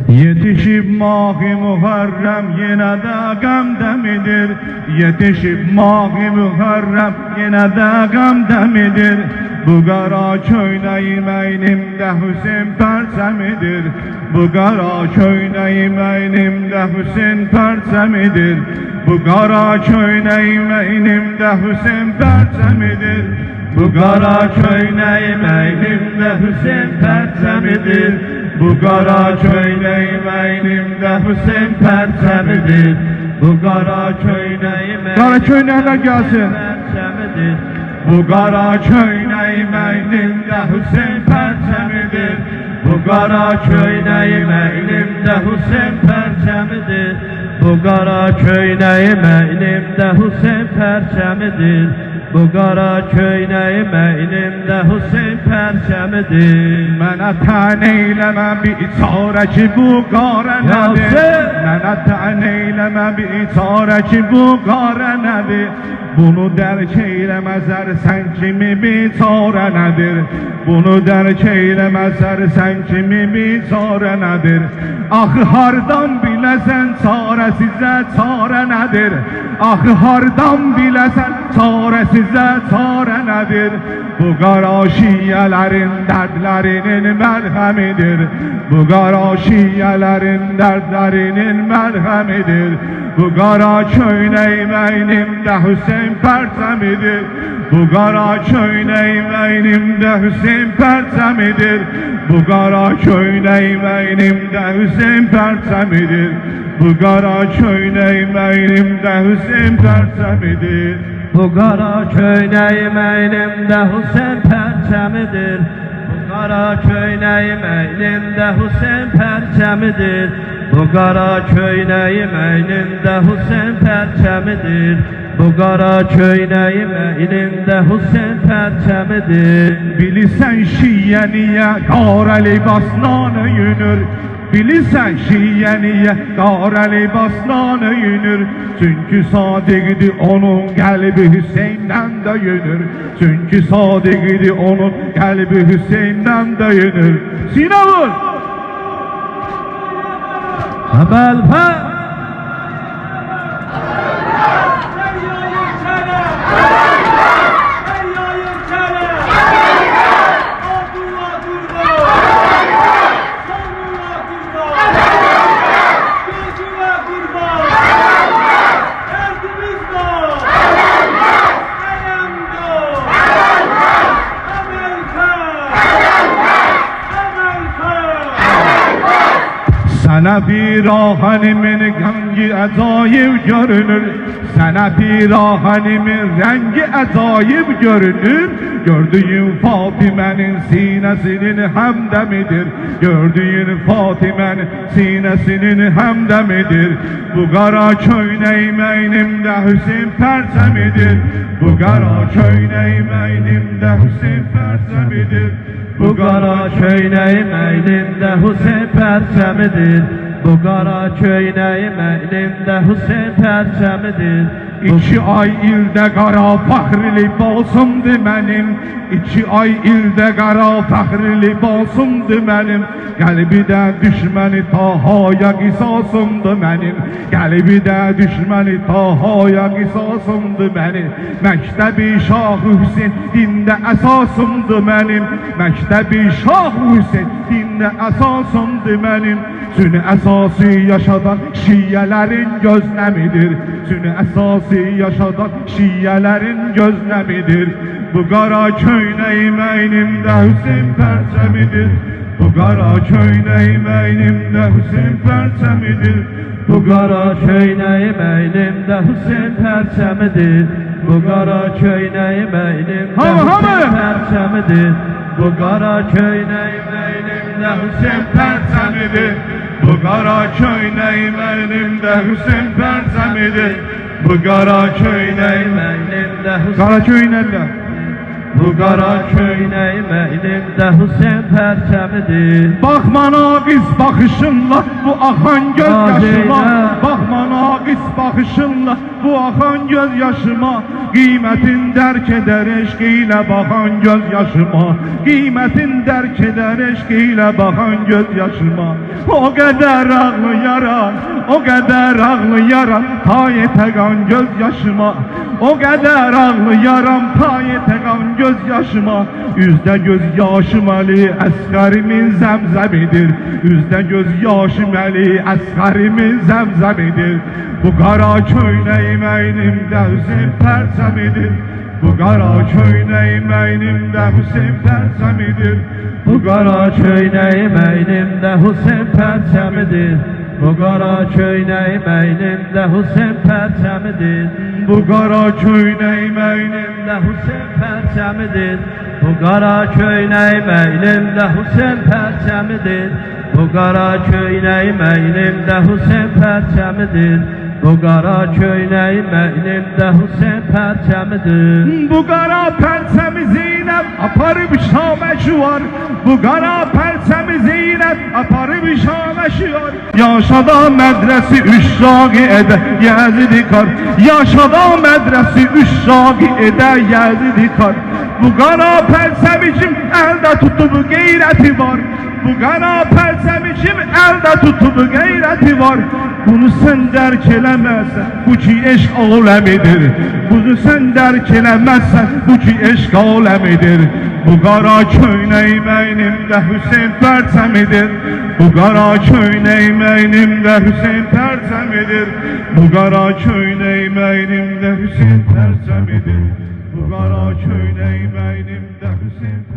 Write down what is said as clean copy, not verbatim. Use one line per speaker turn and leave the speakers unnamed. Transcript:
Yetişip Mah-i Muharrem yine de gamdemidir. Yetişip Mah-i Muharrem yine de gamdemidir. Bu qara köynəyim əynimdə Hüseyn pərçəmidir. Bu qara köynəyim əynimdə Hüseyn pərçəmidir. Bu qara köynəyim əynimdə Hüseyn pərçəmidir. Bu qara köynəyim əynimdə Hüseyn pərçəmidir. Bu qara köynəyim əynimdə Hüseyn pərçəmidir. Bu qara köynəyim əynimdə Hüseyn pərçəmidir. Bu qara köynəyim əynimdə Hüseyn pərçəmidir. Bu qara köynəyim əynimdə Hüseyn pərçəmidir. Bu qara köynəyim əynimdə Hüseyn pərçəmidir. Bu qara köynəyim əynimdə Hüseyn pərçəmidir. Mənə tən eyləmə biçarə ki bu qara nədir. Mənə tən eyləmə biçarə ki bu qara nədir. Bunu dərk eyləməzər sən kimi biçarə nədir. Bunu dərk eyləməzər sən kimi biçarə nədir. Axı hardan biləsən çarəsizə çarə nədir. Axı hardan biləsən çarəsizə çarə nədir. Bu qara şiyyələrin dərdlərinin mərhəmidir. Bu qara şiyyələrin dərdlərinin mərhəmidir. Bu qara köynəyim əynimdə Hüseyn pərçəmidir. Bu qara köynəyim əynimdə Hüseyn pərçəmidir. Bu qara köynəyim əynimdə Hüseyn pərçəmidir. Bu qara köynəyim əynimdə Hüseyn pərçəmidir. Bu qara köynəyim əynimdə Hüseyn pərçəmidir. Bu qara köynəyim əynimdə Hüseyn pərçəmidir. Bu qara köynəyim əynimdə Hüseyn pərçəmidir. Bu qara köynəyim əynimdə Hüseyn pərçəmidir. Bilirsən şiyə niyə qara libasla öyünür. Bilirsən şiyə niyə qara libasla öyünür. Çünki sadiqdir onun qəlbi Hüseyndən döyünür. Çünki sadiqdir onun qəlbi Hüseyndən döyünür. Sinə vur! Əbəlfə! Sənə pirahənimin rəngi əcayib görünür. Sənə pirahənimin rəngi əcayib görünür. Gördüyün Fatimənin sinəsinin həmdəmidir. Gördüyün Fatimənin sinəsinin həmdəmidir. Bu qara köynəyim əynimdə Hüseyn pərçəmidir. Bu qara köynəyim əynimdə Hüseyn pərçəmidir. Bu qara köynəyim əynimdə Hüseyn pərçəmidir. Bu qara köynəyim əynimdə Hüseyn pərçəmidir. 2 ay ildə qara fəxri libasımdır mənim. 2 ay ildə qara fəxri libasımdır mənim. Qəlbidə düşməni Tahaya qisasımdır mənim. Qəlbidə düşməni Tahaya qisasımdır mənim. Məktəbi Şah Hüseyn dində əsasımdır mənim. Məktəbi Şah Hüseyn dində əsasımdır mənim. Çünki əsası yaşadan şiyyələrin gözləmidir. Çünki əsası yaşadan şiyyələrin gözləmidir. Bu qara köynəyim əynimdə Hüseyn pərçəmidir. Bu qara köynəyim əynimdə Hüseyn pərçəmidir. Bu qara köynəyim əynimdə Hüseyn pərçəmidir. Bu qara köynəyim əynimdə Hüseyn pərçəmidir. Bu qara köynəyim əynimdə Hüseyn pərçəmidir. Bu qara köynəyim əynimdə Hüseyn pərçəmidir. Bu qara köynəyim əynimdə Hüseyn pərçəmidir.
Bu qara köynəyim əynimdə Hüseyn pərçəmidir.
Baxma naqis baxışınla bu axan göz yaşıma. Baxma naqis baxışınla bu axan göz yaşıma. Qiymətin dərk edər eşq ilə baxan göz yaşıma. Qiymətin dərk edər eşq ilə baxan göz yaşıma. O qədər ağlayaram, o qədər ağlayaram Payı təqan göz yaşıma. O qədər ağlayaram Payı təqan göz yaşıma. Üzdə göz yaşım Əli Əsqərimin zəmzəmidir. Üzdə göz yaşım Əli Əsqərimin zəmzəmidir. Bu qara köynəyim əynimdə Hüseyn pərçəmidir. Bu qara köynəyim əynimdə Hüseyn pərçəmidir.
Bu qara köynəyim əynimdə Hüseyn pərçəmidir. Bu qara köynəyim əynimdə Hüseyn pərçəmidir.
Bu qara köynəyim əynimdə
Hüseyn pərçəmidir. Bu qara köynəyim əynimdə Hüseyn pərçəmidir. Bu qara köynəyim əynimdə Hüseyn pərçəmidir. Bu qara köynəyim əynimdə Hüseyn pərçəmidir.
Bu qara pərçəmi Zeynəb aparıb Şamə şüvar. Bu qara pərçəmi Zeynəb aparıb Şamə şüvar. Yaşada mədrəsi üşşaqi edə Yəzidi kar. Yaşada mədrəsi üşşaqi edə Yəzidi kar. Bu qara pərçəmi kim əldə tutub qeyrəti var. Bu qara pərçəmi kim əldə tutub qeyrəti var. Bunu sən dərk eləməzsən, bu ki eşq aləmidir. Bunu sən dərk eləməzsən, bu ki eşq aləmidir. Bu qara köynəyim əynimdə Hüseyn pərçəmidir. Bu qara köynəyim əynimdə Hüseyn pərçəmidir. Bu qara köynəyim əynimdə Hüseyn pərçəmidir. Bu qara köynəyim əynimdə Hüseyn pərçəmidir.